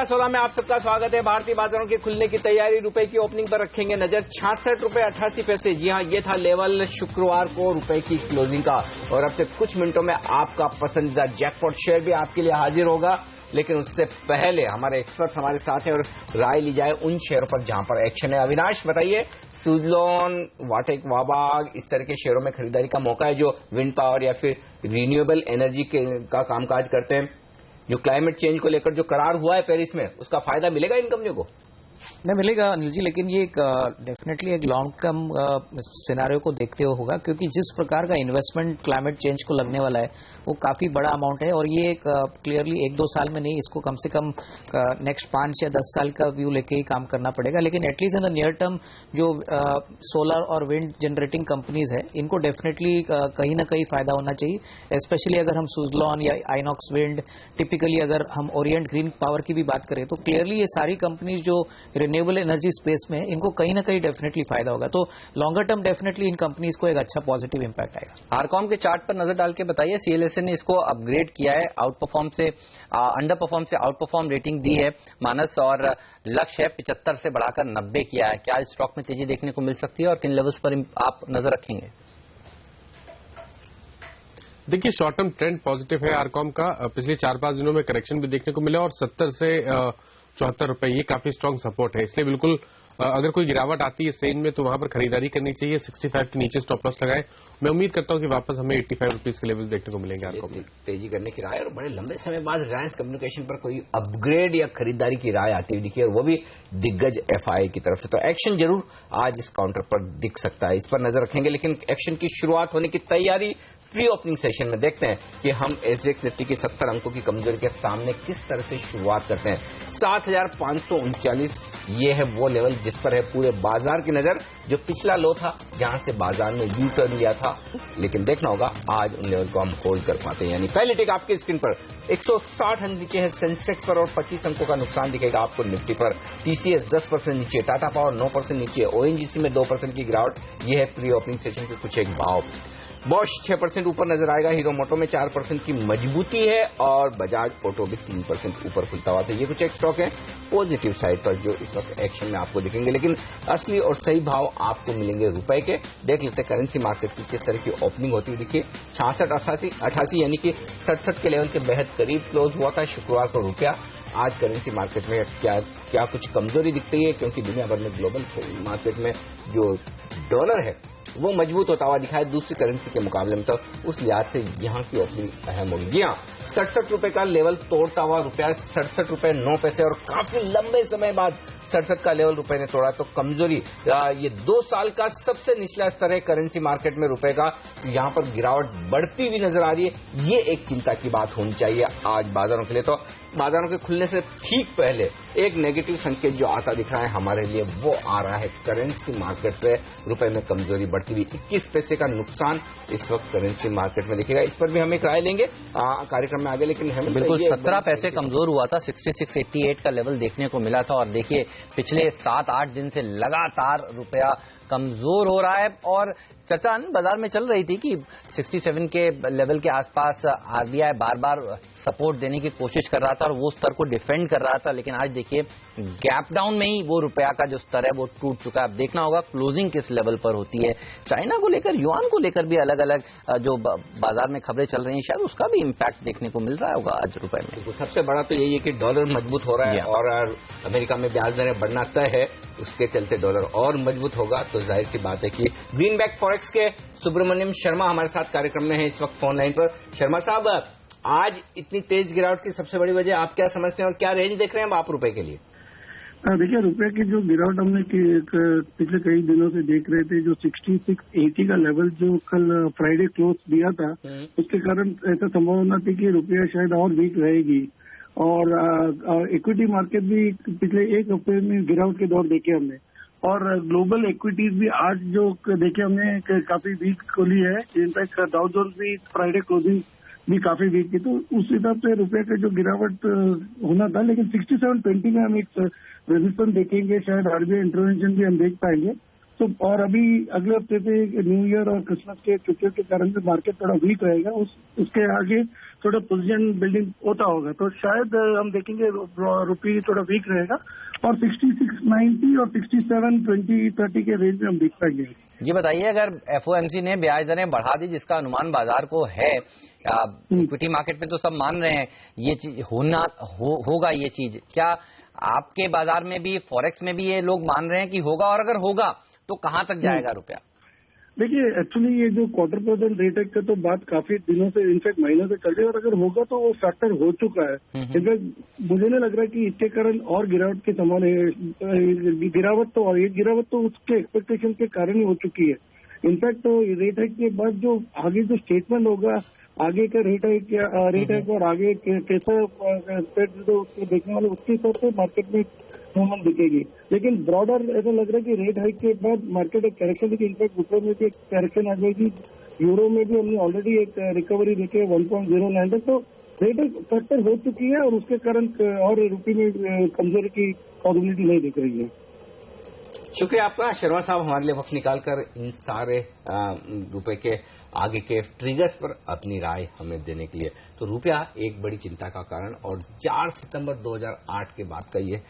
11:16 में आप सबका स्वागत है। भारतीय बाजारों के खुलने की तैयारी, रुपए की ओपनिंग पर रखेंगे नजर। 66 रुपए 88 पैसे। जी हां, ये था लेवल शुक्रवार को रुपए की क्लोजिंग का। और अब से कुछ मिनटों में आपका पसंदीदा जैकपॉट शेयर भी आपके लिए हाजिर होगा, लेकिन उससे पहले हमारे एक्सपर्ट्स हमारे साथ हैं और राय ली जाए उन शेयरों पर जहां पर एक्शन है। अविनाश बताइए, सुजलॉन, वाटेक वाबाग, इस तरह के शेयरों में खरीदारी का मौका है जो विंड पावर या फिर रिन्यूएबल एनर्जी का कामकाज करते हैं। जो क्लाइमेट चेंज को लेकर जो करार हुआ है पेरिस में, उसका फायदा मिलेगा इन कंपनियों को? नहीं मिलेगा अनिल जी, लेकिन ये डेफिनेटली एक लॉन्ग टर्म सिनारियो को देखते हुए होगा, क्योंकि जिस प्रकार का इन्वेस्टमेंट क्लाइमेट चेंज को लगने वाला है वो काफी बड़ा अमाउंट है। और ये क्लियरली 1-2 साल में नहीं, इसको कम से कम नेक्स्ट 5 या 10 साल का व्यू लेके ही काम करना पड़ेगा। लेकिन at least in the near term जो सोलर और विंड जनरेटिंग कंपनीज है, इनको डेफिनेटली कहीं ना कहीं फायदा होना चाहिए। स्पेशली अगर हम सुजलॉन या आइनॉक्स विंड, टिपिकली अगर हम ओरिएंट ग्रीन पावर की भी बात करें, तो क्लियरली ये सारी कंपनीज जो रिन्यूएबल एनर्जी स्पेस में, इनको कहीं ना कहीं डेफिनेटली फायदा होगा। तो longer term definitely in companies को एक अच्छा पॉजिटिव इंपैक्ट आएगा। आरकॉम के चार्ट पर नजर डाल के बताइए, सीएलएसए ने इसको अपग्रेड किया है, आउट परफॉर्म से अंडर परफॉर्म से आउट परफॉर्म रेटिंग दी है मानस, और लक्ष्य है 75 से बढ़ाकर 90 किया है। क्या स्टॉक में तेजी देखने को मिल सकती है और किन लेवल्स पर आप नजर रखेंगे? देखिए, शॉर्ट टर्म ट्रेंड पॉजिटिव है आरकॉम का। पिछले 4-5 दिनों में करेक्शन भी देखने को मिला और 70 से 74 रुपए ये काफी स्ट्रांग सपोर्ट है। इसलिए बिल्कुल अगर कोई गिरावट आती है सेन में तो वहां पर खरीदारी करनी चाहिए। 65 के नीचे स्टॉप लॉस लगाए। मैं उम्मीद करता हूं कि वापस हमें 85 रुपीज के लेवल्स देखने को मिलेंगे आरकॉम में। तेजी करने की राय, और बड़े लंबे समय बाद रिलायंस कम्युनिकेशन पर कोई अपग्रेड या खरीदारी की राय आती हुई दिखी, और वो भी दिग्गज एफआई की तरफ से। तो एक्शन जरूर आज इस काउंटर पर दिख सकता है, इस पर नजर रखेंगे। लेकिन एक्शन की शुरुआत होने की तैयारी प्री ओपनिंग सेशन में देखते हैं कि हम एसजेएक्स निफ्टी की 70 अंकों की कमजोरी के सामने किस तरह से शुरुआत करते हैं। 7539 ये है वो लेवल जिस पर है पूरे बाजार की नजर, जो पिछला लो था जहां से बाजार ने यू टर्न लिया था। लेकिन देखना होगा आज उन लेवल को हम होल्ड कर पाते हैं। यानी पहले टिक आपकी स्क्रीन पर 160 अंक नीचे है सेंसेक्स पर, और 25 अंकों का नुकसान दिखेगा आपको निफ्टी पर। टीसीएस 10% नीचे, टाटा पावर 9% नीचे, ओएनजीसी में 2% की गिरावट। ये है प्री ओपनिंग सेशन के कुछ एक भाव। बॉश 6% ऊपर नजर आएगा, हीरो मोटो में 4% की मजबूती है, और बजाज ऑटो भी 3% ऊपर खुलता हुआ। तो ये कुछ एक स्टॉक है पॉजिटिव साइड पर जो इस वक्त एक्शन में आपको दिखेंगे। लेकिन असली और सही भाव आपको मिलेंगे रुपए के। देख लेते हैं करेंसी मार्केट की किस तरह की ओपनिंग होती हुई दिखी। 66-88 यानी कि 67 के लेवल के बेहद करीब क्लोज हुआ था शुक्रवार को रुपया। आज करेंसी मार्केट में क्या कुछ कमजोरी दिखती है, क्योंकि दुनिया भर में ग्लोबल मार्केट में जो डॉलर है वो मजबूत होता हुआ दिखा है दूसरी करेंसी के मुकाबले में। तो उस लिहाज से यहां की ओपनिंग अहम होगी। जी हां, 67 रुपए का लेवल तोड़ता हुआ रुपया 67 रुपए 9 पैसे, और काफी लंबे समय बाद 67 का लेवल रुपए ने तोड़ा। तो कमजोरी, ये 2 साल का सबसे निचला स्तर है करेंसी मार्केट में रुपए का। यहां पर गिरावट बढ़ती हुई नजर आ रही है, ये एक चिंता की बात होनी चाहिए आज बाजारों के लिए। तो बाजारों के खुलने से ठीक पहले एक नेगेटिव संकेत जो आता दिख रहा है हमारे लिए, वो आ रहा है करेंसी मार्केट से रुपए में कमजोरी बढ़ती हुई। 21 पैसे का नुकसान इस वक्त करेंसी मार्केट में दिखेगा। इस पर भी हम एक राय लेंगे कार्यक्रम में आगे। लेकिन हम बिल्कुल 17 पैसे कमजोर हुआ था, 6688 का लेवल देखने को मिला था, और देखिए पिछले 7-8 दिन से लगातार रुपया कमजोर हो रहा है। और चर्चा बाजार में चल रही थी कि 67 के लेवल के आसपास आरबीआई बार बार सपोर्ट देने की कोशिश कर रहा था और वो स्तर को डिफेंड कर रहा था। लेकिन आज देखिए गैप डाउन में ही वो रुपया का जो स्तर है वो टूट चुका है। अब देखना होगा क्लोजिंग किस लेवल पर होती है। चाइना को लेकर, युआन को लेकर भी अलग अलग जो बाजार में खबरें चल रही हैं, शायद उसका भी इम्पैक्ट देखने को मिल रहा होगा आज रुपए में। सबसे बड़ा तो यही है कि डॉलर मजबूत हो रहा है, और अमेरिका में ब्याज दरें बढ़ना तय है, उसके चलते डॉलर और मजबूत होगा। तो जाहिर सी बात है कि ग्रीनबैक फॉरेक्स के सुब्रमण्यम शर्मा हमारे साथ कार्यक्रम में है इस वक्त फोन लाइन पर। शर्मा साहब, आज इतनी तेज गिरावट की सबसे बड़ी वजह आप क्या समझते हैं, और क्या रेंज देख रहे हैं आप रुपए के लिए? देखिए, रुपए की जो गिरावट हमने पिछले कई दिनों से देख रहे थे, जो 6680 का लेवल जो कल फ्राइडे क्लोज दिया था, उसके कारण ऐसा संभावना थी कि रुपया शायद और वीक रहेगी। और इक्विटी मार्केट भी पिछले एक हफ्ते में गिरावट के दौर देखे हमने, और ग्लोबल इक्विटीज भी आज जो देखे हमने काफी वीक खुली है। इनफैक्ट डाउ जोन्स भी फ्राइडे क्लोजिंग भी काफी वीक थी। तो उस हिसाब से रुपये का जो गिरावट होना था, लेकिन 6720 में हम एक रेजिस्टेंस देखेंगे, शायद आरबीआई इंटरवेंशन भी हम देख पाएंगे। तो और अभी अगले हफ्ते से न्यू ईयर और क्रिसमस के छुट्टियों के कारण से मार्केट थोड़ा वीक रहेगा, उसके आगे थोड़ा पोजीशन बिल्डिंग होता होगा, तो शायद हम देखेंगे रुपये थोड़ा वीक रहेगा और 66.90 और 67.20-30 के रेंज में हम देख पाएंगे। ये बताइए, अगर एफओएमसी ने ब्याज दरें बढ़ा दी जिसका अनुमान बाजार को है, इक्विटी मार्केट में तो सब मान रहे हैं ये चीज होगा, ये चीज क्या आपके बाजार में भी, फॉरेक्स में भी ये लोग मान रहे हैं कि होगा, और अगर होगा तो कहां तक जाएगा रुपया? देखिए, एक्चुअली ये जो क्वार्टर प्रेजेंट रेट है तो बात काफी दिनों से, इनफैक्ट महीनों से चल रही है, और अगर होगा तो वो फैक्टर हो चुका है। इनफैक्ट मुझे नहीं लग रहा कि इसके कारण और गिरावट के समान है। गिरावट तो उसके एक्सपेक्टेशन के कारण ही हो चुकी है। इनफैक्ट तो रेट हाइक के बाद जो आगे जो स्टेटमेंट होगा, आगे का रेट हाइक और आगे कैसा स्प्रेड जो देखने वाले, उसके हिसाब से मार्केट में मूवमेंट दिखेगी। लेकिन ब्रॉडर ऐसा लग रहा है कि रेट हाइक के बाद मार्केट एक करेक्शन देखिए, इनफैक्ट रुपये में भी एक करेक्शन आ जाएगी, यूरो में भी हमने ऑलरेडी एक रिकवरी देखे 1.09 तक, तो रेट हाइक फैक्टर हो चुकी है और उसके कारण और रुपये में कमजोरी की पॉसिबिलिटी नहीं दिख रही है। शुक्रिया आपका शर्मा साहब, हमारे लिए वक्त निकालकर इन सारे रुपए के आगे के ट्रिगर्स पर अपनी राय हमें देने के लिए। तो रुपया एक बड़ी चिंता का कारण, और 4 सितंबर 2008 के बाद का ये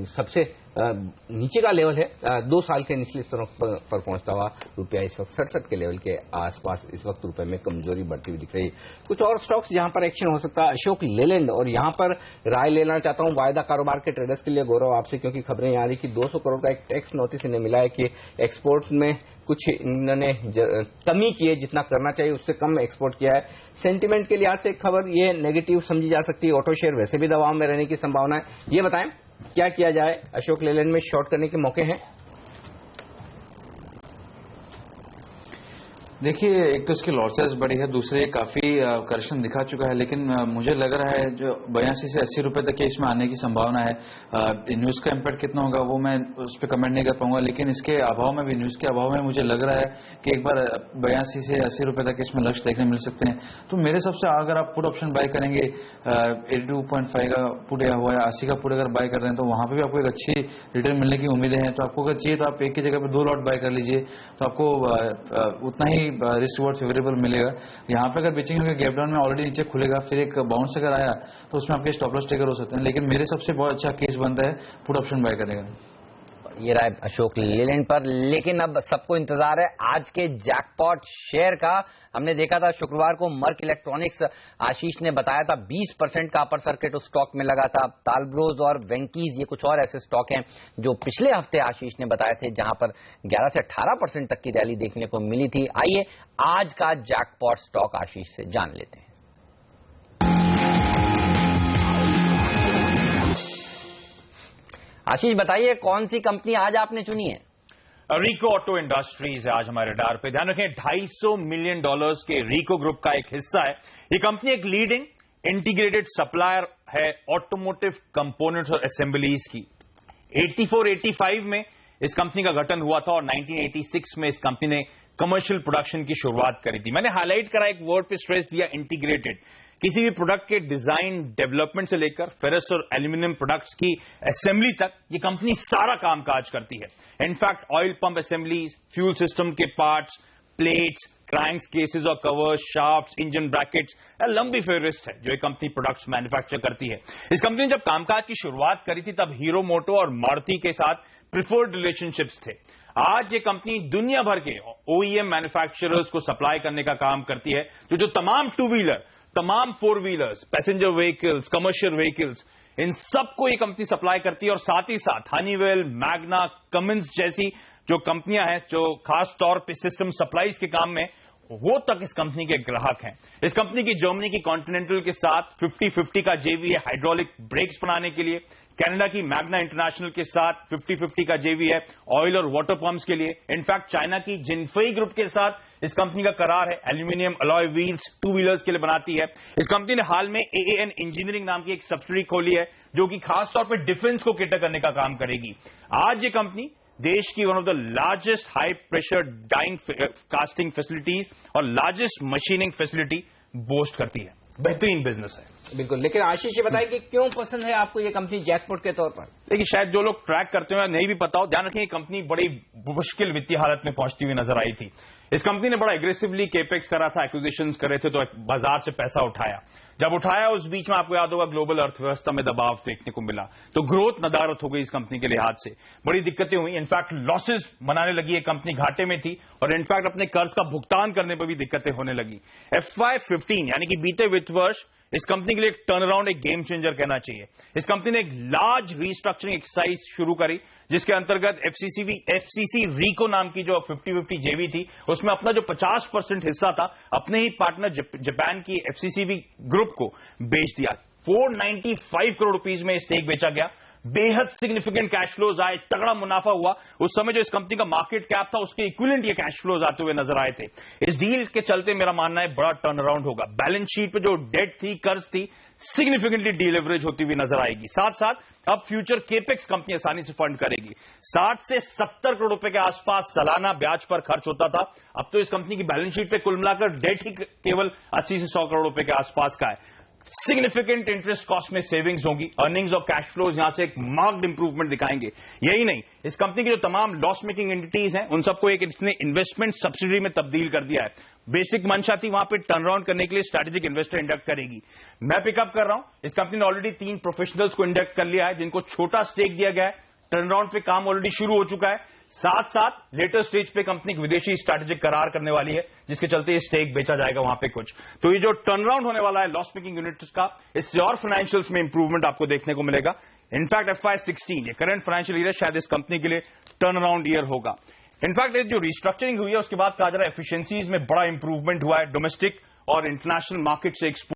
सबसे नीचे का लेवल है। 2 साल के निचले स्तरों पर पहुंचता हुआ रुपया इस वक्त 67 के लेवल के आसपास इस वक्त रुपए में कमजोरी बढ़ती हुई दिख रही है। कुछ और स्टॉक्स जहां पर एक्शन हो सकता है, अशोक लेलैंड, और यहां पर राय लेना चाहता हूं वायदा कारोबार के ट्रेडर्स के लिए गौरव आपसे, क्योंकि खबरें आ रही कि 200 करोड़ का एक टैक्स नोटिस इन्हें मिला है कि एक्सपोर्ट में कुछ इन्होंने कमी की है, जितना करना चाहिए उससे कम एक्सपोर्ट किया है। सेंटीमेंट के लिहाज से खबर ये नेगेटिव समझी जा सकती है, ऑटो शेयर वैसे भी दबाव में रहने की संभावना है। ये बताएं क्या किया जाए, अशोक लेलैंड में शॉर्ट करने के मौके हैं? देखिए, एक तो इसकी लॉसेस बड़ी है, दूसरे काफी करेक्शन दिखा चुका है, लेकिन मुझे लग रहा है जो 82 से 80 रुपए तक इसमें आने की संभावना है। न्यूज का इम्पैक्ट कितना होगा वो मैं उस पर कमेंट नहीं कर पाऊंगा, लेकिन इसके अभाव में भी, न्यूज के अभाव में मुझे लग रहा है कि एक बार 82 से 80 रुपए तक इसमें लक्ष्य देखने मिल सकते हैं। तो मेरे हिसाब से अगर आप पुट ऑप्शन बाय करेंगे, 82.5 का पुट या हुआ है, 80 का पुट अगर बाय कर रहे हैं, तो वहां पर भी आपको एक अच्छी रिटर्न मिलने की उम्मीदें हैं। तो आपको अगर चाहिए तो आप एक की जगह पर 2 लॉट बाय कर लीजिए, तो आपको उतना ही रिस्क रिवॉर्ड फेवरेबल मिलेगा। यहाँ पे अगर बेचेंगे गैप डाउन में ऑलरेडी नीचे खुलेगा, फिर एक बाउंस अगर आया तो उसमें आपके स्टॉप लॉस टेकर हो सकते हैं, लेकिन मेरे सबसे बहुत अच्छा केस बनता है पुट ऑप्शन बाय करेगा। ये रहा अशोक लेलैंड पर। लेकिन अब सबको इंतजार है आज के जैकपॉट शेयर का। हमने देखा था शुक्रवार को मर्क इलेक्ट्रॉनिक्स, आशीष ने बताया था 20% का अपर सर्किट उस स्टॉक में लगा था। तालब्रोज और वेंकीज, ये कुछ और ऐसे स्टॉक हैं जो पिछले हफ्ते आशीष ने बताए थे, जहां पर 11 से 18% तक की रैली देखने को मिली थी। आइए आज का जैकपॉट स्टॉक आशीष से जान लेते हैं। आशीष बताइए, कौन सी कंपनी आज आपने चुनी है? रिको ऑटो इंडस्ट्रीज है आज हमारे रडार पे। ध्यान रखें, $250 मिलियन के रिको ग्रुप का एक हिस्सा है। ये कंपनी एक लीडिंग इंटीग्रेटेड सप्लायर है ऑटोमोटिव कंपोनेंट्स और असेंबलीज की। 84-85 में इस कंपनी का गठन हुआ था और 1986 में इस कंपनी ने कमर्शियल प्रोडक्शन की शुरुआत करी थी। मैंने हाईलाइट करा, एक वर्ड पे स्ट्रेस दिया, इंटीग्रेटेड। किसी भी प्रोडक्ट के डिजाइन डेवलपमेंट से लेकर फेरस और एल्यूमिनियम प्रोडक्ट्स की असेंबली तक ये कंपनी सारा कामकाज करती है। In fact oil pump assemblies, fuel system के पार्ट्स, प्लेट्स, क्रैंक्स केसेस और कवर्स, शाफ्ट्स, इंजन ब्रैकेट्स, लंबी फेहरिस्त है जो ये कंपनी प्रोडक्ट्स मैन्युफैक्चर करती है। इस कंपनी ने जब कामकाज की शुरुआत करी थी तब हीरो मोटो और मारुति के साथ प्रिफर्ड रिलेशनशिप्स थे। आज ये कंपनी दुनिया भर के OEM मैन्युफैक्चरर्स को सप्लाई करने का काम करती है, जो तमाम 2 व्हीलर, तमाम 4 wheelers, passenger vehicles, commercial vehicles, इन सबको ये कंपनी सप्लाई करती है। और साथ ही साथ हनीवेल, मैग्ना, कमिंस जैसी जो कंपनियां हैं जो खास तौर पे सिस्टम सप्लाईज के काम में, वो तक इस कंपनी के ग्राहक हैं। इस कंपनी की जर्मनी की कॉन्टिनेंटल के साथ 50-50 का जेवी है हाइड्रोलिक ब्रेक्स बनाने के लिए। कनाडा की मैग्ना इंटरनेशनल के साथ 50-50 का जेवी है ऑयल और वाटर पंप्स के लिए। इनफैक्ट चाइना की जिनफेई ग्रुप के साथ इस कंपनी का करार है, एल्यूमिनियम अलॉय व्हील्स 2 व्हीलर्स के लिए बनाती है। इस कंपनी ने हाल में AAN इंजीनियरिंग नाम की एक सब्सिडरी खोली है जो कि खास तौर पर डिफेंस को कैटर करने का काम करेगी। आज ये कंपनी देश की one of the largest high pressure dying casting facilities और लार्जेस्ट मशीनिंग फैसिलिटी बोस्ट करती है। बेहतरीन बिजनेस है। बिल्कुल, लेकिन आशीष ये बताएं कि क्यों पसंद है आपको ये कंपनी जैकपॉट के तौर पर? देखिए, शायद जो लोग ट्रैक करते हो या नहीं भी पता हो, ध्यान रखें ये कंपनी बड़ी मुश्किल वित्तीय हालत में पहुंचती हुई नजर आई थी। इस कंपनी ने बड़ा एग्रेसिवली केपेक्स करा था, एक्विजिशंस करे थे, तो बाजार से पैसा उठाया। जब उठाया उस बीच में आपको याद होगा ग्लोबल अर्थव्यवस्था में दबाव देखने को मिला, तो ग्रोथ नदारत हो गई इस कंपनी के लिहाज से, बड़ी दिक्कतें हुई। इनफैक्ट लॉसेस बनाने लगी, ये कंपनी घाटे में थी और इनफैक्ट अपने कर्ज का भुगतान करने पर भी दिक्कतें होने लगी। FY15 यानी कि बीते वित्त वर्ष इस कंपनी के लिए एक टर्नअराउंड, एक गेम चेंजर कहना चाहिए। इस कंपनी ने एक लार्ज रीस्ट्रक्चरिंग एक्सरसाइज शुरू करी, जिसके अंतर्गत FCC रीको नाम की जो 50-50 जेवी थी, उसमें अपना जो 50% हिस्सा था अपने ही पार्टनर जापान की FCCV ग्रुप को बेच दिया। 495 करोड़ रुपीस में स्टेक बेचा गया। बेहद सिग्निफिकेंट कैश फ्लोज आए, तगड़ा मुनाफा हुआ। उस समय जो इस कंपनी का मार्केट कैप था उसके इक्विवेलेंट ये कैश फ्लोज आते हुए नजर आए थे। इस डील के चलते मेरा मानना है बड़ा टर्न अराउंड होगा। बैलेंस शीट पे जो डेट थी, कर्ज थी, सिग्निफिकेंटली डीलेवरेज होती हुई नजर आएगी। साथ साथ अब फ्यूचर केपेक्स कंपनी आसानी से फंड करेगी। 60 से 70 करोड़ रुपए के आसपास सालाना ब्याज पर खर्च होता था, अब तो इस कंपनी की बैलेंस शीट पे कुल मिलाकर डेट ही केवल 80 से 100 करोड़ रुपए के आसपास का है। सिग्निफिकेंट इंटरेस्ट कॉस्ट में सेविंग्स होंगी, अर्निंग्स और कैश फ्लोज यहां से एक मार्क्ड इंप्रूवमेंट दिखाएंगे। यही नहीं, इस कंपनी की जो तमाम लॉस मेकिंग एंटिटीज हैं उन सबको एक इसने इन्वेस्टमेंट सब्सिडी में तब्दील कर दिया है। बेसिक मंशा थी वहां पे टर्न अराउंड करने के लिए स्ट्रेटेजिक इन्वेस्टर इंडक्ट करेगी। मैं पिकअप कर रहा हूं, इस कंपनी ने ऑलरेडी 3 प्रोफेशनल्स को इंडक्ट कर लिया है, जिनको छोटा स्टेक दिया गया है। टर्न अराउंड पे काम ऑलरेडी शुरू हो चुका है। साथ साथ लेटर स्टेज पे कंपनी विदेशी स्ट्रैटेजिक करार करने वाली है, जिसके चलते ये स्टेक बेचा जाएगा वहां पे कुछ। तो ये जो टर्न अराउंड होने वाला है लॉस मेकिंग यूनिट्स का, इससे और फाइनेंशियल्स में इंप्रूवमेंट आपको देखने को मिलेगा। इनफैक्ट FY16 ये करंट फाइनेंशियल ईयर शायद इस कंपनी के लिए टर्न अराउंड ईयर होगा। इनफैक्ट जो रिस्ट्रक्चरिंग हुई है उसके बाद कहा जा रहा है एफिशिएंसीज में बड़ा इंप्रूवमेंट हुआ है, डोमेस्टिक और इंटरनेशनल मार्केट से एक्सपोर्ट